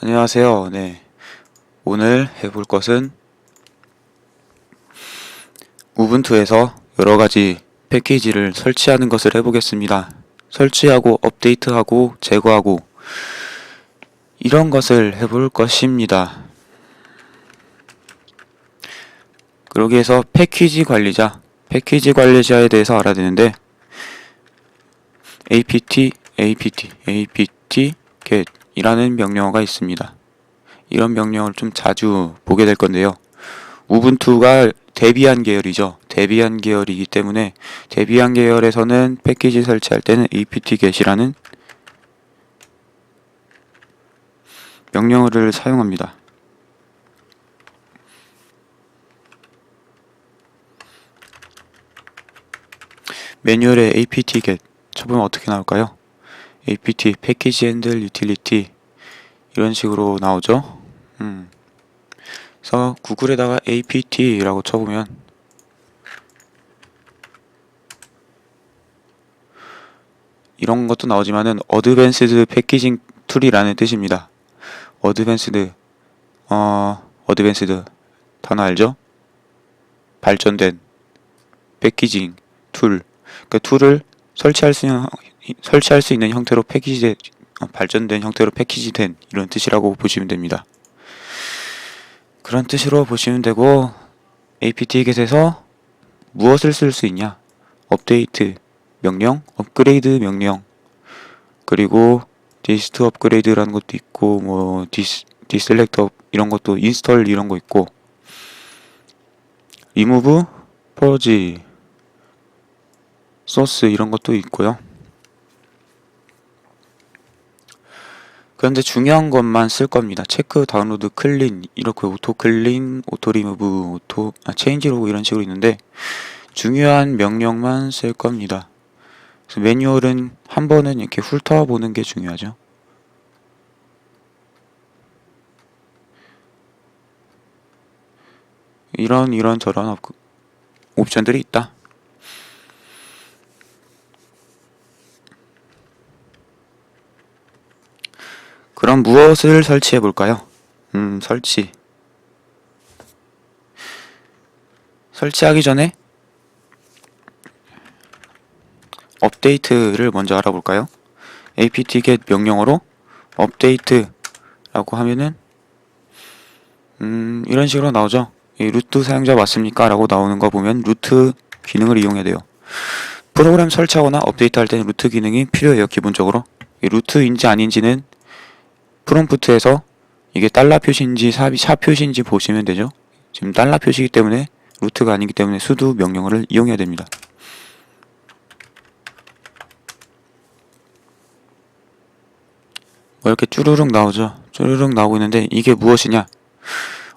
안녕하세요. 네. 오늘 해볼 것은 우분투에서 여러가지 패키지를 설치하는 것을 해보겠습니다. 설치하고 업데이트하고 제거하고 이런 것을 해볼 것입니다. 그러기 위해서 패키지 관리자에 대해서 알아야 되는데 apt get 이라는 명령어가 있습니다. 이런 명령을 좀 자주 보게 될 건데요. 우분투가 데비안 계열이죠. 데비안 계열이기 때문에 데비안 계열에서는 패키지 설치할 때는 apt-get이라는 명령어를 사용합니다. 매뉴얼에 apt-get 쳐보면 어떻게 나올까요? apt 패키지 핸들 유틸리티 이런 식으로 나오죠. 그래서 구글에다가 apt라고 쳐보면 이런 것도 나오지만은 어드밴스드 패키징 툴이라는 뜻입니다. 어드밴스드 단어 알죠? 발전된 패키징 툴. 그 툴을 설치할 수 있는 형태로 발전된 형태로 패키지된 이런 뜻이라고 보시면 됩니다. 그런 뜻으로 보시면 되고 apt-get에서 무엇을 쓸 수 있냐? 업데이트 명령, 업그레이드 명령, 그리고 디스트 업그레이드라는 것도 있고 뭐 디셀렉트 이런 것도 인스톨 이런 거 있고 리무브, 퍼지, 소스 이런 것도 있고요. 그런데 중요한 것만 쓸 겁니다. 체크, 다운로드, 클린 이렇게 오토 클린, 오토 리무브, 체인지 로그 이런 식으로 있는데 중요한 명령만 쓸 겁니다. 그래서 매뉴얼은 한 번은 이렇게 훑어보는 게 중요하죠. 이런 저런 옵션들이 있다. 그럼 무엇을 설치해 볼까요? 설치하기 전에 업데이트를 먼저 알아볼까요? apt-get 명령어로 업데이트라고 하면은 이런 식으로 나오죠. 루트 사용자 맞습니까? 라고 나오는 거 보면 루트 기능을 이용해야 돼요. 프로그램 설치하거나 업데이트할 때는 루트 기능이 필요해요. 기본적으로 루트인지 아닌지는 프롬프트에서 이게 달러 표시인지 샵 표시인지 보시면 되죠. 지금 달러 표시이기 때문에 루트가 아니기 때문에 sudo 명령어를 이용해야 됩니다. 뭐 이렇게 쭈루룩 나오죠. 쭈루룩 나오고 있는데 이게 무엇이냐?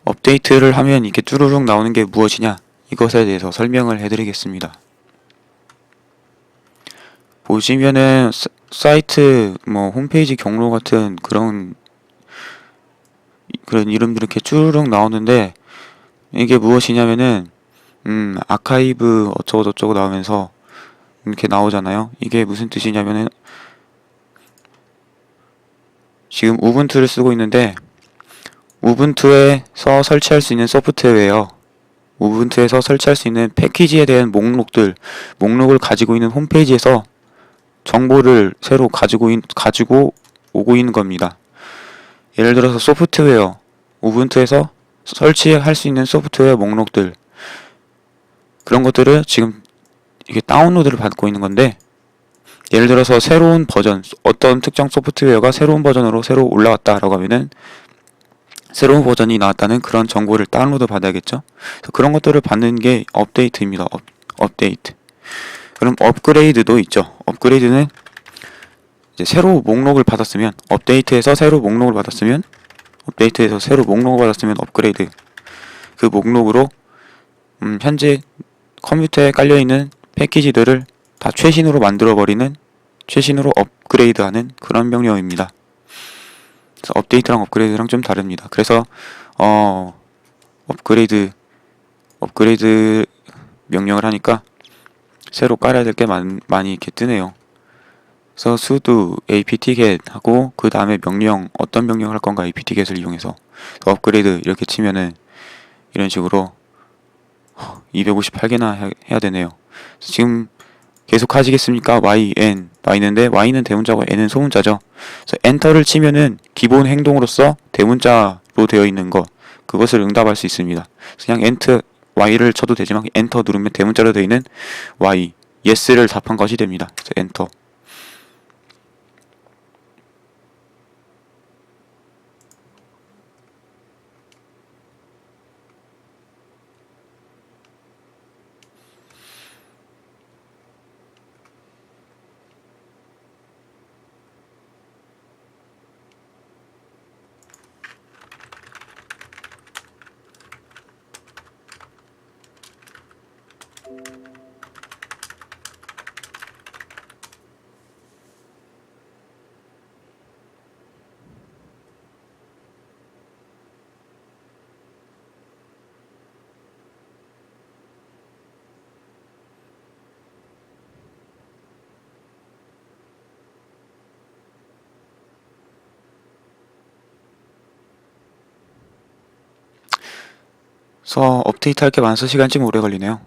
업데이트를 하면 이렇게 쭈루룩 나오는 게 무엇이냐? 이것에 대해서 설명을 해드리겠습니다. 보시면은 사이트 뭐 홈페이지 경로 같은 그런 이름들이 이렇게 쭈루룩 나오는데 이게 무엇이냐면은 아카이브 어쩌고저쩌고 나오면서 이렇게 나오잖아요. 이게 무슨 뜻이냐면은 지금 우분투를 쓰고 있는데 우분투에서 설치할 수 있는 소프트웨어, 우분투에서 설치할 수 있는 패키지에 대한 목록을 가지고 있는 홈페이지에서 정보를 새로 가지고 오고 있는 겁니다. 예를 들어서 소프트웨어, 우분투에서 설치할 수 있는 소프트웨어 목록들 그런 것들을 지금 이게 다운로드를 받고 있는 건데 예를 들어서 새로운 버전, 어떤 특정 소프트웨어가 새로운 버전으로 새로 올라왔다라고 하면은 새로운 버전이 나왔다는 그런 정보를 다운로드 받아야겠죠. 그래서 그런 것들을 받는 게 업데이트입니다. 업데이트. 그럼 업그레이드도 있죠. 업그레이드는 이제 새로 목록을 받았으면 업데이트에서 새로 목록을 받았으면 업그레이드. 그 목록으로 현재 컴퓨터에 깔려있는 패키지들을 다 최신으로 만들어버리는 최신으로 업그레이드하는 그런 명령입니다. 그래서 업데이트랑 업그레이드랑 좀 다릅니다. 그래서 업그레이드 명령을 하니까 새로 깔아야 될 게 많이 이렇게 뜨네요. 그래서 sudo apt-get 하고 그 다음에 명령 어떤 명령을 할 건가 apt-get을 이용해서 업그레이드 이렇게 치면은 이런 식으로 258개나 해야 되네요. 지금 계속 하시겠습니까? y는데 y는 대문자고 n은 소문자죠. 그래서 엔터를 치면은 기본 행동으로서 대문자로 되어 있는 것 그것을 응답할 수 있습니다. 그냥 엔터 y를 쳐도 되지만 엔터 누르면 대문자로 되어 있는 y yes를 답한 것이 됩니다. 그래서 엔터. 그래서 업데이트 할 게 많아서 시간이 좀 오래 걸리네요.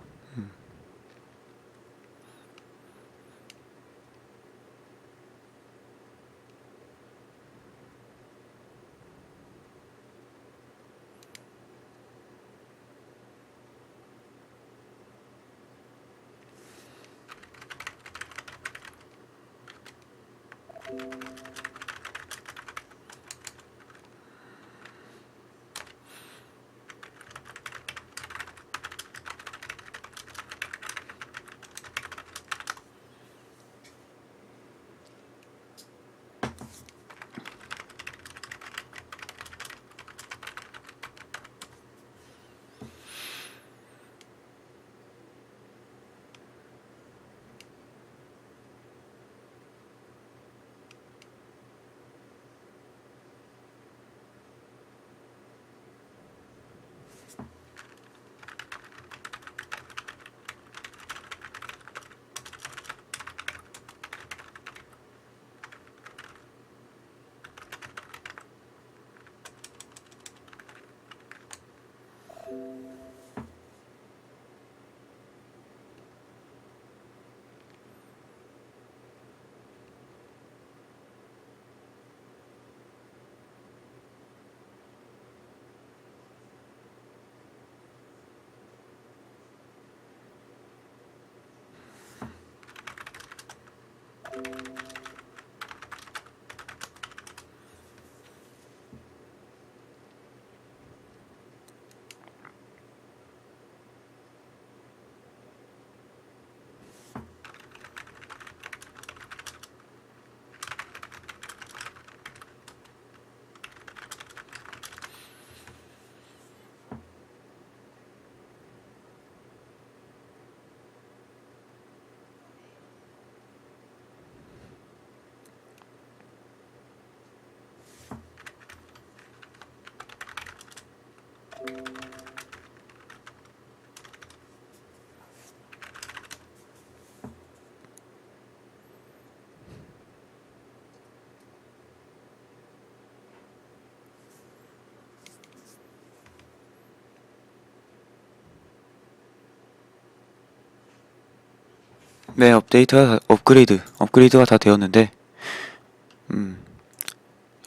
네, 업그레이드가 다 되었는데,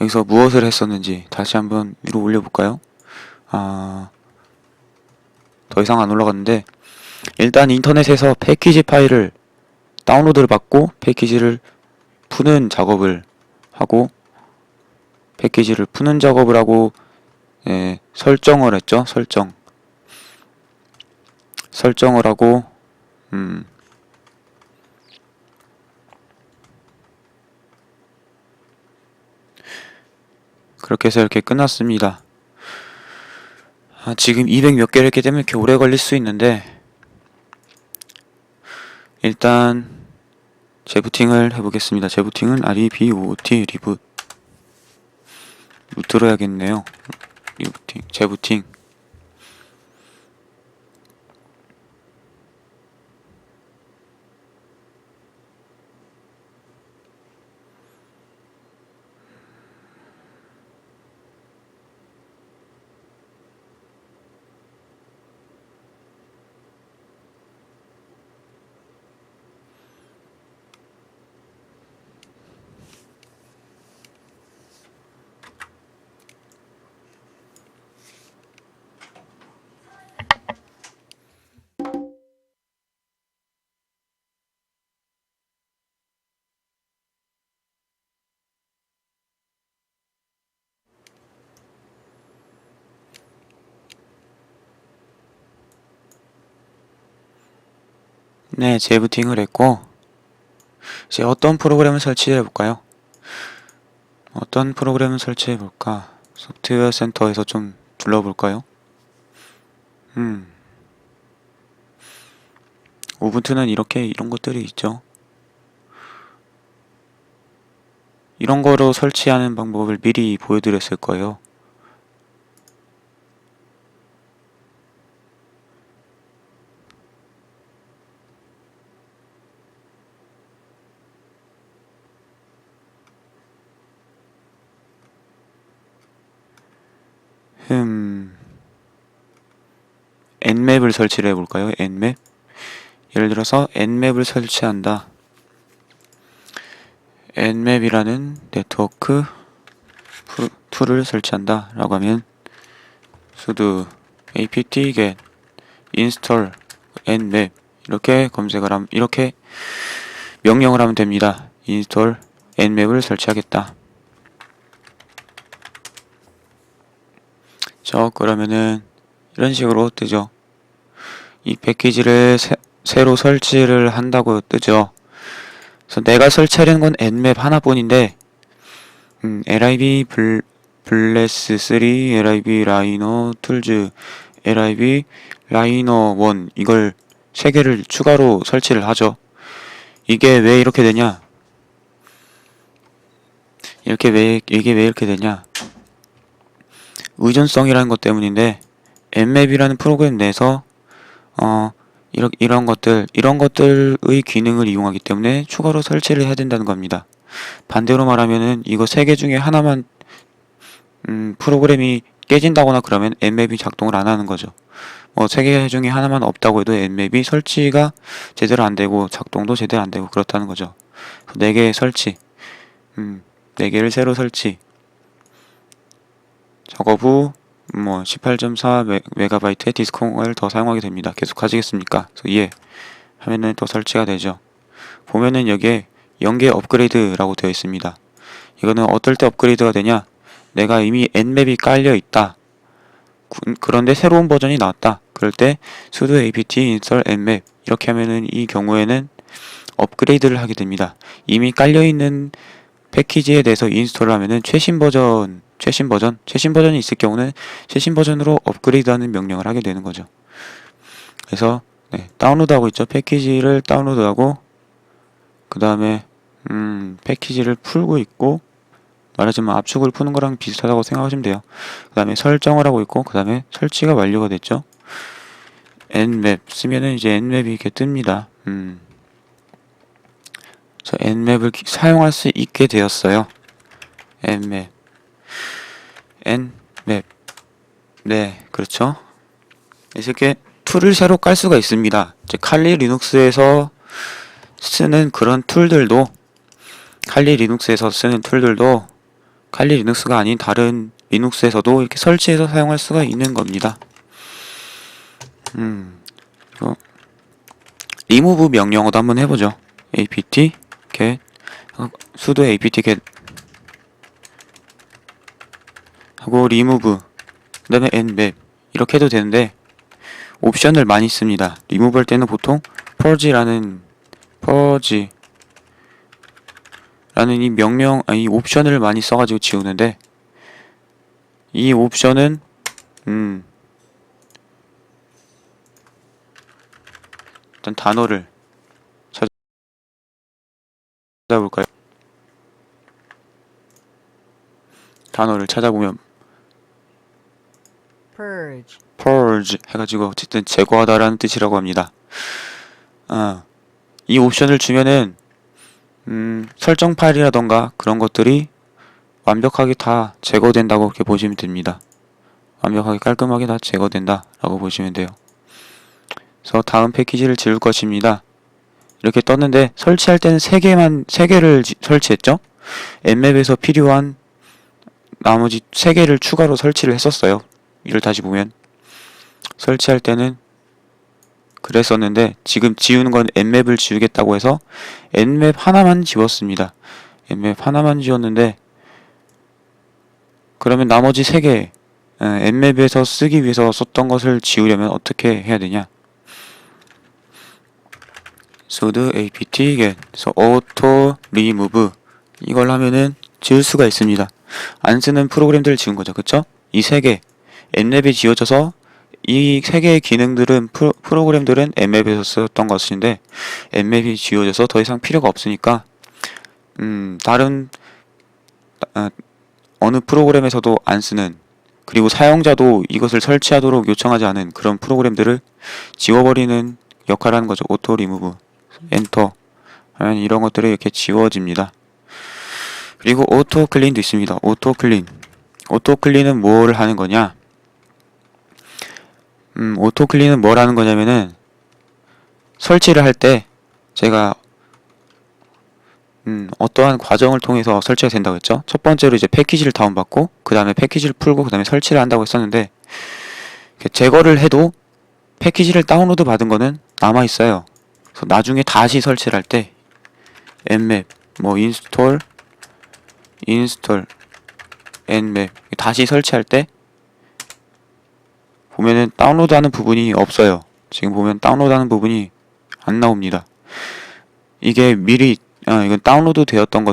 여기서 무엇을 했었는지 다시 한번 위로 올려볼까요? 더 이상 안 올라갔는데, 일단 인터넷에서 패키지 파일을 다운로드를 받고, 패키지를 푸는 작업을 하고, 패키지를 푸는 작업을 하고, 설정을 했죠, 설정을 하고, 그렇게 해서 이렇게 끝났습니다. 지금 200 몇 개를 했기 때문에 이렇게 오래 걸릴 수 있는데 일단 재부팅을 해보겠습니다. 재부팅은 REBOT 리붓 루트로 해야겠네요. 리부팅, 재부팅. 네, 재부팅을 했고 이제 어떤 프로그램을 설치해 볼까요? 어떤 프로그램을 설치해 볼까? 소프트웨어 센터에서 좀 둘러볼까요? 우분투는 이런 것들이 있죠. 이런 거로 설치하는 방법을 미리 보여드렸을 거예요. nmap을 설치를 해볼까요? nmap. 예를 들어서 nmap을 설치한다. nmap이라는 네트워크 툴을 설치한다 라고 하면 sudo apt get install nmap 이렇게 검색을 하면 이렇게 명령을 하면 됩니다. install nmap을 설치하겠다. 그러면은 이런 식으로 뜨죠. 이 패키지를 새로 설치를 한다고 뜨죠. 그래서 내가 설치하려는 건 nmap 하나뿐인데 lib 블레스 3, lib 라이너 툴즈, lib 라이너 1 이걸 3개를 추가로 설치를 하죠. 이게 왜 이렇게 되냐? 이게 왜 이렇게 되냐? 의존성이라는 것 때문인데 nmap이라는 프로그램 내에서 이런 것들의 기능을 이용하기 때문에 추가로 설치를 해야 된다는 겁니다. 반대로 말하면은 이거 3개 중에 하나만 프로그램이 깨진다거나 그러면 nmap이 작동을 안 하는 거죠. 3개 중에 하나만 없다고 해도 nmap이 설치가 제대로 안 되고 작동도 제대로 안 되고 그렇다는 거죠. 4개 설치, 4개를 새로 설치. 작업 후 18.4MB의 디스크를 더 사용하게 됩니다. 계속 하시겠습니까? 그래서 예 하면은 또 설치가 되죠. 보면은 여기에 연계 업그레이드라고 되어 있습니다. 이거는 어떨 때 업그레이드가 되냐? 내가 이미 nmap이 깔려 있다. 그런데 새로운 버전이 나왔다. 그럴 때 sudo apt install nmap 이렇게 하면은 이 경우에는 업그레이드를 하게 됩니다. 이미 깔려 있는 패키지에 대해서 인스톨을 하면은 최신 버전이 있을 경우는 최신 버전으로 업그레이드하는 명령을 하게 되는 거죠. 그래서 다운로드하고 있죠. 패키지를 다운로드하고 그 다음에 패키지를 풀고 있고 말하자면 압축을 푸는 거랑 비슷하다고 생각하시면 돼요. 그 다음에 설정을 하고 있고 그 다음에 설치가 완료가 됐죠. nmap 쓰면은 이제 nmap이 이렇게 뜹니다. nmap을 사용할 수 있게 되었어요. nmap 네, 그렇죠. 이렇게 툴을 새로 깔 수가 있습니다. 이제 칼리 리눅스에서 쓰는 그런 툴들도 칼리 리눅스가 아닌 다른 리눅스에서도 이렇게 설치해서 사용할 수가 있는 겁니다. 리무브 명령어도 한번 해보죠. apt get sudo apt get 하고 remove 그 다음에 nmap 이렇게 해도 되는데 옵션을 많이 씁니다. 리무브 할 때는 보통 purge라는 이 옵션을 많이 써가지고 지우는데 이 옵션은 일단 단어를 찾아볼까요? 단어를 찾아보면 purge 해가지고 어쨌든 제거하다라는 뜻이라고 합니다. 이 옵션을 주면은 설정 파일이라던가 그런 것들이 완벽하게 다 제거된다고 그렇게 보시면 됩니다. 완벽하게 깔끔하게 다 제거된다 라고 보시면 돼요. 그래서 다음 패키지를 지울 것입니다. 이렇게 떴는데 설치할 때는 3개를 설치했죠. nmap에서 필요한 나머지 3개를 추가로 설치를 했었어요. 이를 다시 보면 설치할 때는 그랬었는데 지금 지우는 건 nmap을 지우겠다고 해서 nmap 하나만 지웠습니다. nmap 하나만 지웠는데 그러면 나머지 3개 nmap에서 쓰기 위해서 썼던 것을 지우려면 어떻게 해야 되냐? sudo apt get 그래서 auto remove 이걸 하면은 지울 수가 있습니다. 안 쓰는 프로그램들을 지운 거죠. 그쵸? 이 세 개 n맵이 지워져서 이 세 개의 기능들은 프로그램들은 n맵에서 썼던 것인데 n맵이 지워져서 더 이상 필요가 없으니까 다른 어느 프로그램에서도 안 쓰는 그리고 사용자도 이것을 설치하도록 요청하지 않은 그런 프로그램들을 지워버리는 역할을 하는 거죠. 오토 리무브 엔터 하면 이런 것들이 이렇게 지워집니다. 그리고 오토 클린도 있습니다. 오토 클린. 오토 클린은 뭘 하는 거냐? 오토 클린은 뭘 하는 거냐면은 설치를 할 때 제가 어떠한 과정을 통해서 설치가 된다고 했죠. 첫 번째로 이제 패키지를 다운받고 그 다음에 패키지를 풀고 그 다음에 설치를 한다고 했었는데 제거를 해도 패키지를 다운로드 받은 거는 남아 있어요. 그래서 나중에 다시 설치를 할 때 nmap 뭐 인스톨 nmap 다시 설치할 때 보면은 다운로드하는 부분이 없어요. 지금 보면 다운로드하는 부분이 안 나옵니다. 이게 미리 이건 다운로드 되었던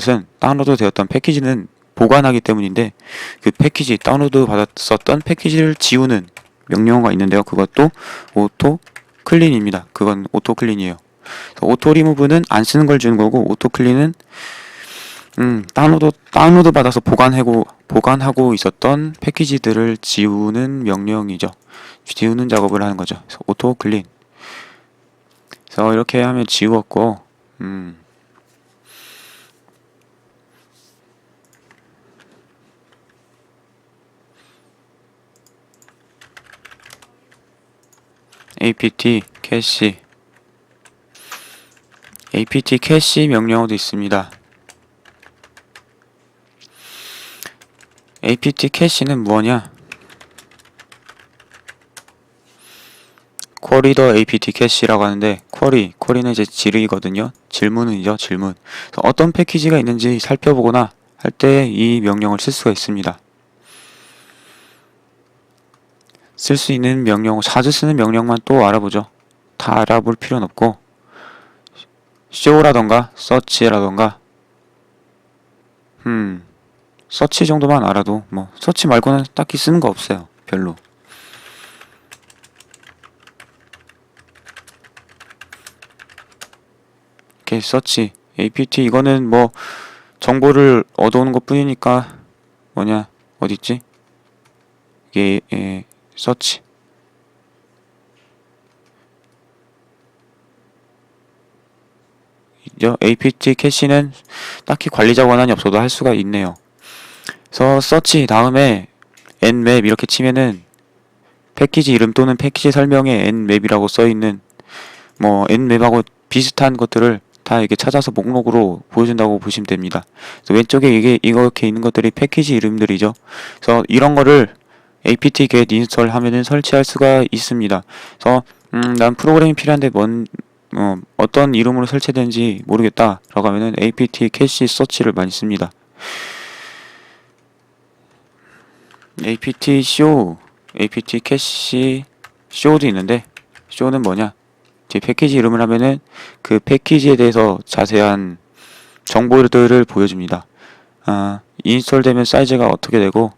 패키지는 보관하기 때문인데 그 패키지 다운로드 받았었던 패키지를 지우는 명령어가 있는데요. 그것도 오토 클린입니다. 그건 오토 클린이에요. 오토 리무브는 안 쓰는 걸 주는 거고 오토 클린은 다운로드 받아서 보관하고 있었던 패키지들을 지우는 명령이죠. 지우는 작업을 하는 거죠. 그래서 오토 클린. 그래서 이렇게 하면 지웠고 apt 캐시 명령어도 있습니다. apt 캐시는 뭐냐? 쿼리 더 apt 캐시라고 하는데 쿼리는 이제 질의거든요. 질문이죠. 질문. 어떤 패키지가 있는지 살펴보거나 할 때 이 명령을 쓸 수가 있습니다. 쓸 수 있는 명령, 자주 쓰는 명령만 또 알아보죠. 다 알아볼 필요는 없고 show라던가 search라던가 서치 정도만 알아도 뭐 서치 말고는 딱히 쓰는 거 없어요. 별로. 이렇게 서치 apt 이거는 뭐 정보를 얻어오는 것 뿐이니까 뭐냐 어딨지? 이게 서치 apt 캐시는 딱히 관리자 권한이 없어도 할 수가 있네요. 그래서 서치 다음에 nmap 이렇게 치면은 패키지 이름 또는 패키지 설명에 nmap이라고 써있는 뭐 nmap하고 비슷한 것들을 다 이렇게 찾아서 목록으로 보여준다고 보시면 됩니다. 그래서 왼쪽에 이렇게 있는 것들이 패키지 이름들이죠. 그래서 이런 거를 apt get install 하면은 설치할 수가 있습니다. 그래서 난 프로그램이 필요한데 어떤 이름으로 설치되는지 모르겠다 라고 하면은 apt 캐시 서치를 많이 씁니다. apt 캐시 show도 있는데 show는 뭐냐? 제 패키지 이름을 하면은 그 패키지에 대해서 자세한 정보들을 보여줍니다. 인스톨 되면 사이즈가 어떻게 되고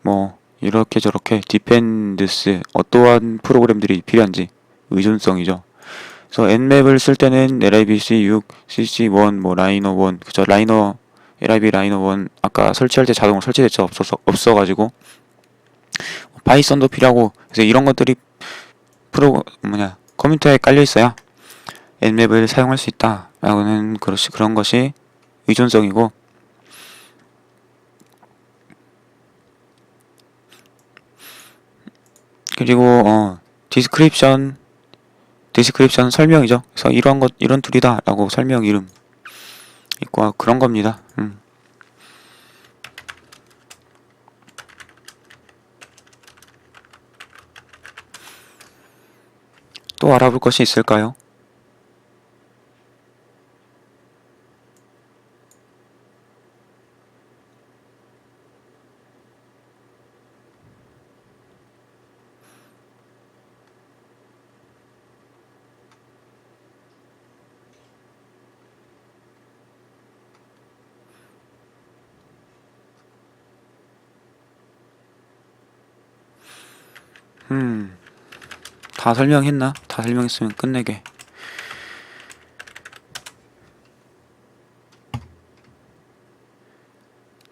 뭐 이렇게 저렇게 디펜드스 어떠한 프로그램들이 필요한지 의존성이죠. 그래서 nmap을 쓸 때는 libc 6, cc1, 뭐 라이너 1, 그쵸 lib 라이너 1 아까 설치할 때 자동으로 설치됐죠. 없어가지고 파이썬도 필요하고 그래서 이런 것들이 컴퓨터에 깔려 있어야 nmap을 사용할 수 있다 라고는 그런 것이 의존성이고 그리고 디스크립션 설명이죠. 그래서 이런 툴이다 라고 설명 이름 있고 그런 겁니다. 또 알아볼 것이 있을까요? 다 설명했나? 다 설명했으면 끝내게.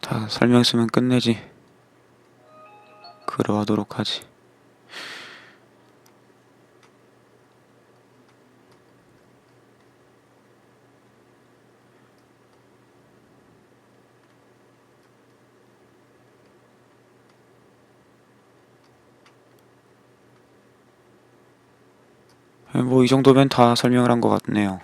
다 설명했으면 끝내지. 그러하도록 하지. 뭐 이 정도면 다 설명을 한 것 같네요.